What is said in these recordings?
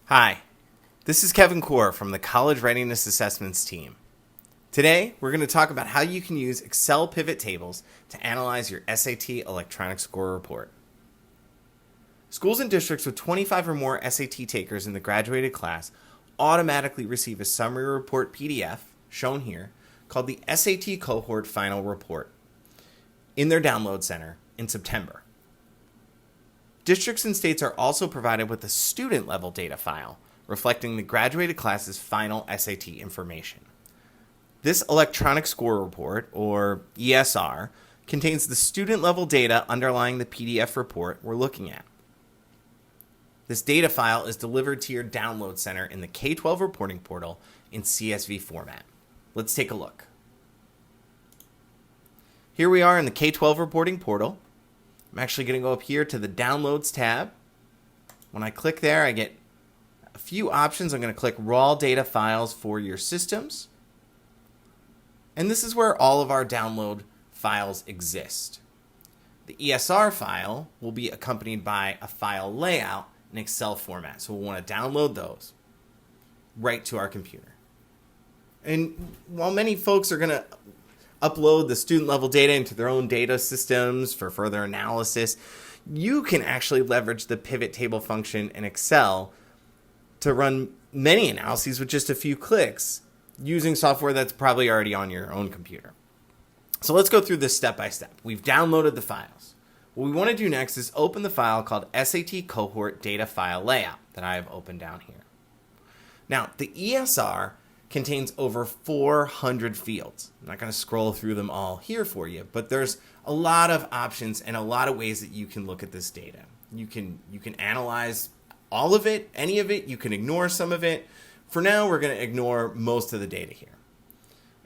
Hi, this is Kevin Kaur from the College Readiness Assessments team. Today, we're going to talk about how you can use Excel pivot tables to analyze your SAT electronic score report. Schools and districts with 25 or more SAT takers in the graduated class automatically receive a summary report PDF, shown here, called the SAT Cohort Final Report, in their download center in September. Districts and states are also provided with a student-level data file reflecting the graduated class's final SAT information. This electronic score report, or ESR, contains the student-level data underlying the PDF report we're looking at. This data file is delivered to your download center in the K-12 reporting portal in CSV format. Let's take a look. Here we are in the K-12 reporting portal. I'm actually going to go up here to the Downloads tab. When I click there, I get a few options. I'm going to click Raw Data Files for your systems. And this is where all of our download files exist. The ESR file will be accompanied by a file layout in Excel format. So we'll want to download those right to our computer. And while many folks are going to upload the student level data into their own data systems for further analysis, you can actually leverage the pivot table function in Excel to run many analyses with just a few clicks using software that's probably already on your own computer. So let's go through this step by step. We've downloaded the files. What we want to do next is open the file called SAT Cohort Data File Layout that I have opened down here. Now, the ESR contains over 400 fields. I'm not going to scroll through them all here for you, but there's a lot of options and a lot of ways that you can look at this data. You can analyze all of it, any of it. You can ignore some of it. For now, we're going to ignore most of the data here.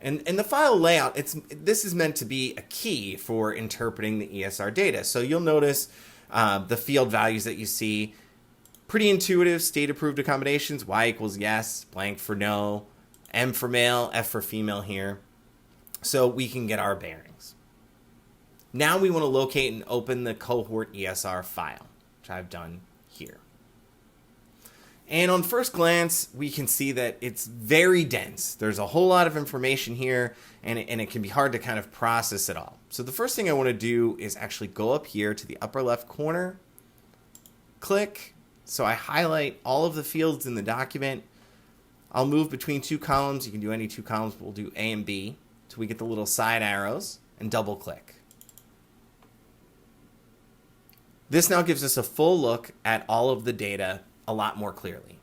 And the file layout, this is meant to be a key for interpreting the ESR data. So you'll notice the field values that you see, pretty intuitive, state-approved accommodations, Y equals yes, blank for no, M for male, F for female here, so we can get our bearings. Now we want to locate and open the cohort ESR file, which I've done here. And on first glance, we can see that it's very dense. There's a whole lot of information here, and it can be hard to kind of process it all. So the first thing I want to do is actually go up here to the upper left corner, click, so I highlight all of the fields in the document. I'll move between two columns. You can do any two columns, but we'll do A and B. So we get the little side arrows and double click. This now gives us a full look at all of the data a lot more clearly.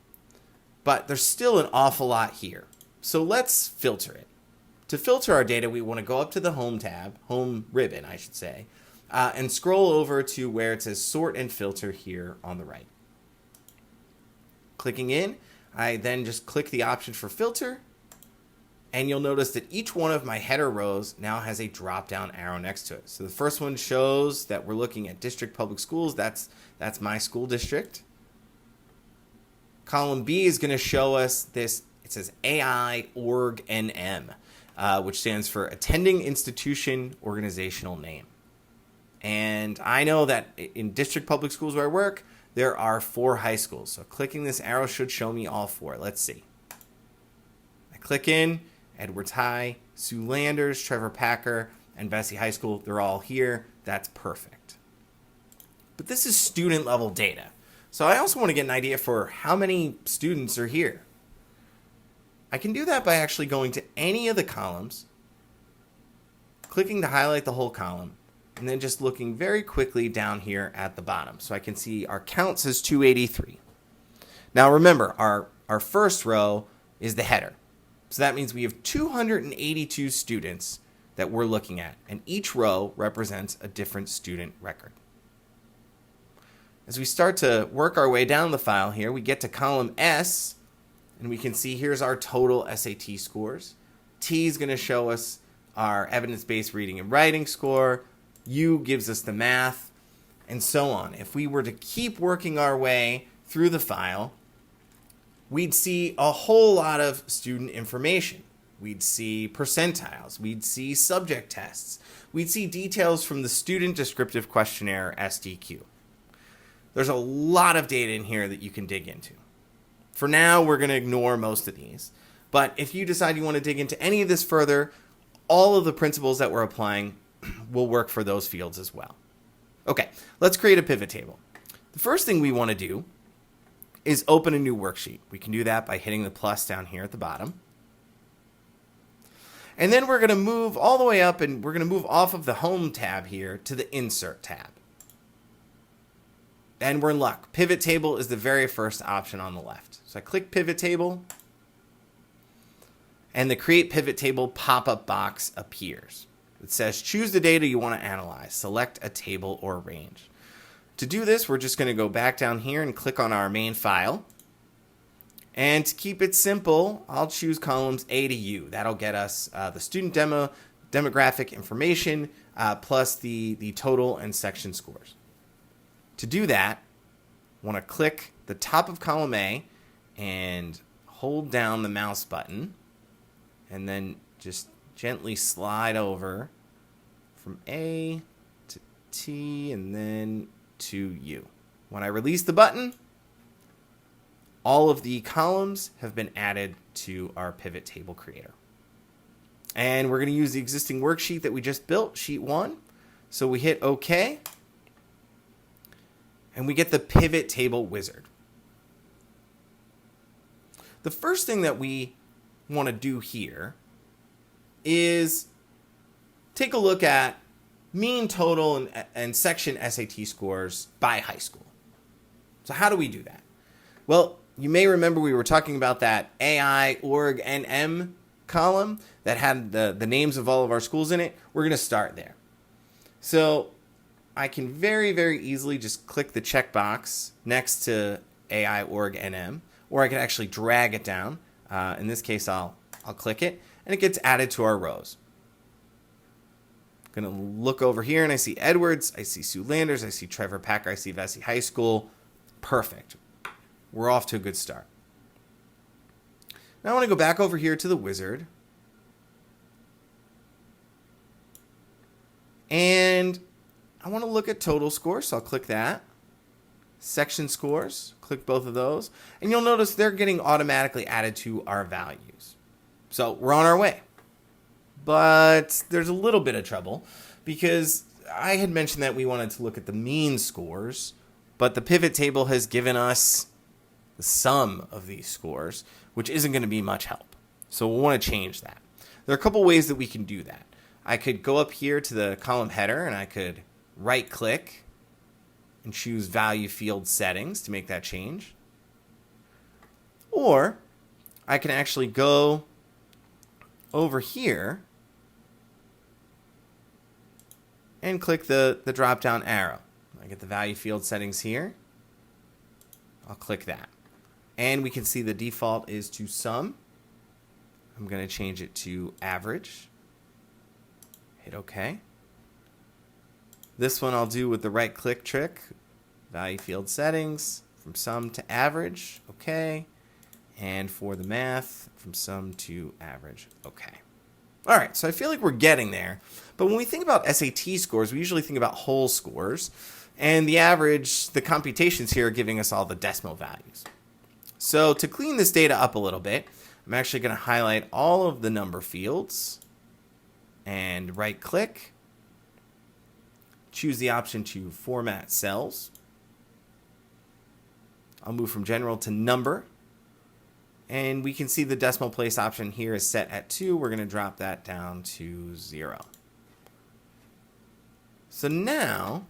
But there's still an awful lot here. So let's filter it. To filter our data, we want to go up to the Home tab, Home ribbon, I should say, and scroll over to where it says Sort and Filter here on the right. Clicking in, I then just click the option for filter, and you'll notice that each one of my header rows now has a drop-down arrow next to it. So the first one shows that we're looking at district public schools. That's my school district. Column B is going to show us this. It says AI Org NM, which stands for Attending Institution Organizational Name. And I know that in district public schools where I work, there are 4 high schools. So clicking this arrow should show me all 4. Let's see. I click in, Edwards High, Sue Landers, Trevor Packer, and Vesey High School. They're all here. That's perfect. But this is student level data. So I also want to get an idea for how many students are here. I can do that by actually going to any of the columns, clicking to highlight the whole column, and then just looking very quickly down here at the bottom. So I can see our count says 283. Now remember, our first row is the header. So that means we have 282 students that we're looking at, and each row represents a different student record. As we start to work our way down the file here, we get to column S, and we can see here's our total SAT scores. T is going to show us our evidence-based reading and writing score. U gives us the math, and so on. If we were to keep working our way through the file, we'd see a whole lot of student information. We'd see percentiles. We'd see subject tests. We'd see details from the Student Descriptive Questionnaire, SDQ. There's a lot of data in here that you can dig into. For now, we're going to ignore most of these. But if you decide you want to dig into any of this further, all of the principles that we're applying will work for those fields as well. Okay, let's create a pivot table. The first thing we want to do is open a new worksheet. We can do that by hitting the plus down here at the bottom. And then we're going to move all the way up, and we're going to move off of the Home tab here to the Insert tab. And we're in luck. Pivot Table is the very first option on the left. So I click Pivot Table, and the Create Pivot Table pop-up box appears. It says, choose the data you want to analyze. Select a table or range. To do this, we're just going to go back down here and click on our main file. And to keep it simple, I'll choose columns A to U. That'll get us the student demographic information, plus the total and section scores. To do that, I want to click the top of column A and hold down the mouse button, and then just gently slide over from A to T and then to U. When I release the button, all of the columns have been added to our pivot table creator. And we're going to use the existing worksheet that we just built, sheet 1. So we hit OK, and we get the pivot table wizard. The first thing that we want to do here is take a look at mean, total, and section SAT scores by high school. So how do we do that? Well, you may remember we were talking about that AI, org, NM column that had the names of all of our schools in it. We're going to start there. So I can very, very easily just click the checkbox next to AI, org, NM, or I can actually drag it down. In this case, I'll click it, and it gets added to our rows. I'm going to look over here, and I see Edwards, I see Sue Landers, I see Trevor Packer, I see Vesey High School. Perfect. We're off to a good start. Now I want to go back over here to the wizard. And I want to look at total scores, so I'll click that. Section scores, click both of those. And you'll notice they're getting automatically added to our values. So we're on our way. But there's a little bit of trouble because I had mentioned that we wanted to look at the mean scores, but the pivot table has given us the sum of these scores, which isn't going to be much help. So we'll want to change that. There are a couple ways that we can do that. I could go up here to the column header, and I could right-click and choose Value Field Settings to make that change. Or I can actually go over here and click the drop-down arrow. I get the Value Field Settings here. I'll click that. And we can see the default is to sum. I'm going to change it to average. Hit OK. This one I'll do with the right-click trick. Value Field Settings, from sum to average. OK. And for the math, from sum to average. OK. All right, so I feel like we're getting there. But when we think about SAT scores, we usually think about whole scores. And the average, the computations here are giving us all the decimal values. So to clean this data up a little bit, I'm actually going to highlight all of the number fields and right-click. Choose the option to format cells. I'll move from general to number. And we can see the decimal place option here is set at 2. We're going to drop that down to 0. So now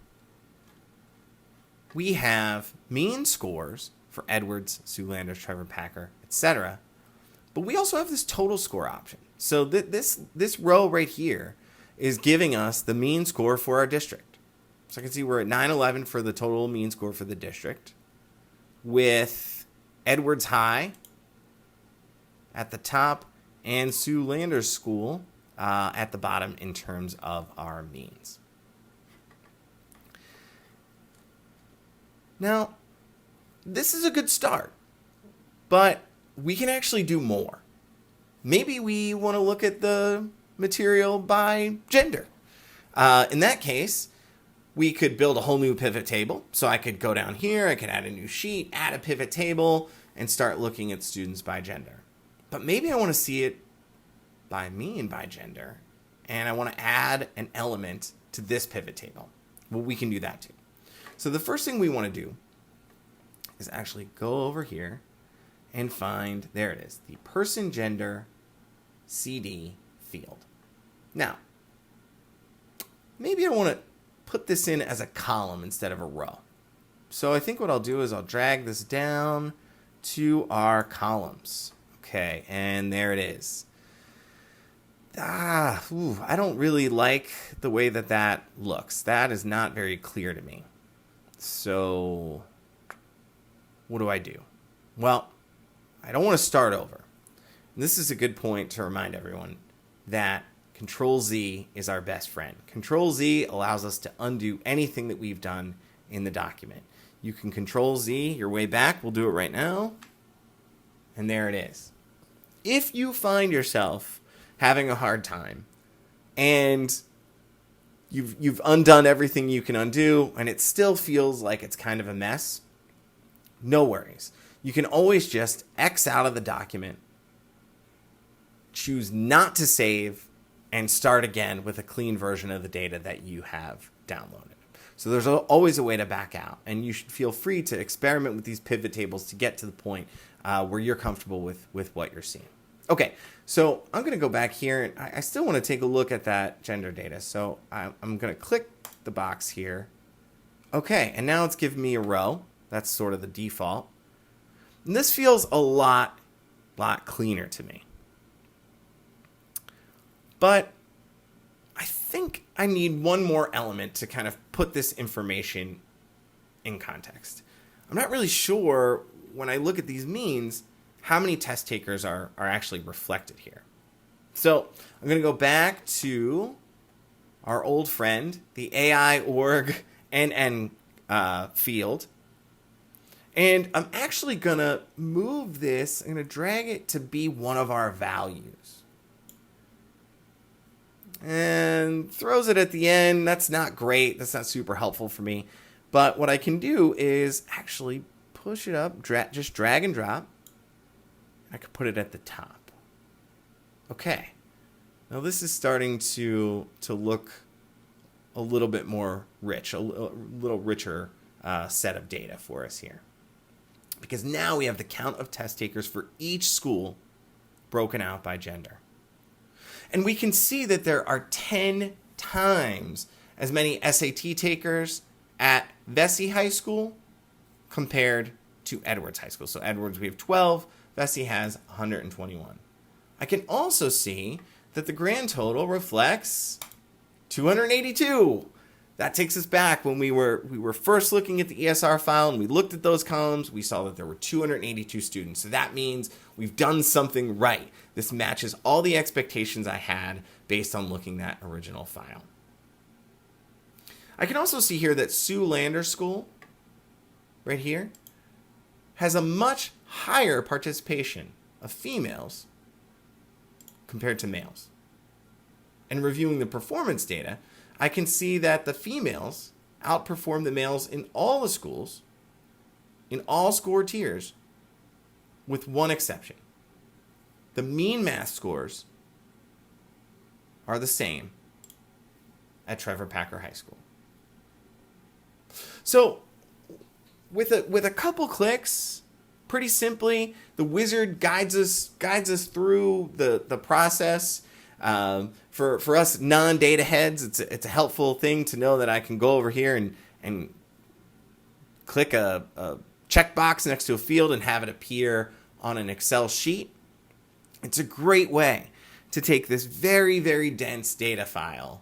we have mean scores for Edwards, Sue Landers, Trevor Packer, etc. But we also have this total score option. So this row right here is giving us the mean score for our district. So I can see we're at 911 for the total mean score for the district, with Edwards High at the top and Sue Landers School at the bottom in terms of our means. Now, this is a good start, but we can actually do more. Maybe we want to look at the material by gender. In that case, we could build a whole new pivot table. So I could go down here, I could add a new sheet, add a pivot table, and start looking at students by gender. But maybe I want to see it by mean by gender, and I want to add an element to this pivot table. Well, we can do that too. So the first thing we want to do is actually go over here and find, there it is, the person gender CD field. Now, maybe I want to put this in as a column instead of a row. So I think what I'll do is I'll drag this down to our columns. Okay, and there it is. I don't really like the way that looks. That is not very clear to me. So what do I do? Well, I don't want to start over. And this is a good point to remind everyone that Control-Z is our best friend. Control-Z allows us to undo anything that we've done in the document. You can Control-Z your way back. We'll do it right now. And there it is. If you find yourself having a hard time and you've undone everything you can undo and it still feels like it's kind of a mess, no worries. You can always just X out of the document, choose not to save, and start again with a clean version of the data that you have downloaded. So there's always a way to back out, and you should feel free to experiment with these pivot tables to get to the point where you're comfortable with what you're seeing. Okay, so I'm going to go back here, and I still want to take a look at that gender data. So I'm going to click the box here. Okay, and now it's giving me a row. That's sort of the default. And this feels a lot cleaner to me. But I think I need one more element to kind of put this information in context. I'm not really sure when I look at these means how many test takers are actually reflected here. So I'm going to go back to our old friend, the AI.org NN field. And I'm actually going to move this. I'm going to drag it to be one of our values. And throws it at the end. That's not great. That's not super helpful for me. But what I can do is actually push it up, just drag and drop. I could put it at the top. Okay. Now this is starting to look a little bit more rich, a little richer set of data for us here. Because now we have the count of test takers for each school broken out by gender. And we can see that there are 10 times as many SAT takers at Vesey High School compared to Edwards High School. So Edwards, we have 12. Vesey has 121. I can also see that the grand total reflects 282. That takes us back when we were first looking at the ESR file and we looked at those columns. We saw that there were 282 students. So that means we've done something right. This matches all the expectations I had based on looking at that original file. I can also see here that Sue Lander School, right here, has a much higher participation of females compared to males. And reviewing the performance data, I can see that the females outperform the males in all the schools, in all score tiers, with one exception. The mean math scores are the same at Trevor Packer High School. So with a couple clicks, pretty simply, the wizard guides us through the process. For us non-data heads, it's a helpful thing to know that I can go over here and click a checkbox next to a field and have it appear on an Excel sheet. It's a great way to take this very, very dense data file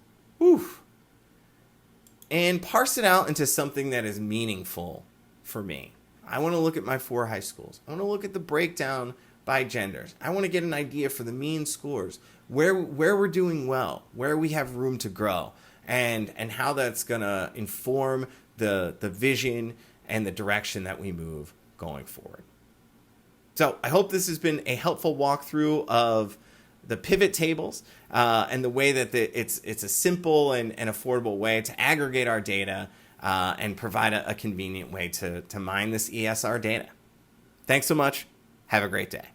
and parse it out into something that is meaningful for me. I want to look at my 4 high schools. I want to look at the breakdown by genders. I want to get an idea for the mean scores, where we're doing well, where we have room to grow, and how that's going to inform the vision and the direction that we move going forward. So I hope this has been a helpful walkthrough of the pivot tables and the way that it's a simple and affordable way to aggregate our data and provide a convenient way to mine this ESR data. Thanks so much. Have a great day.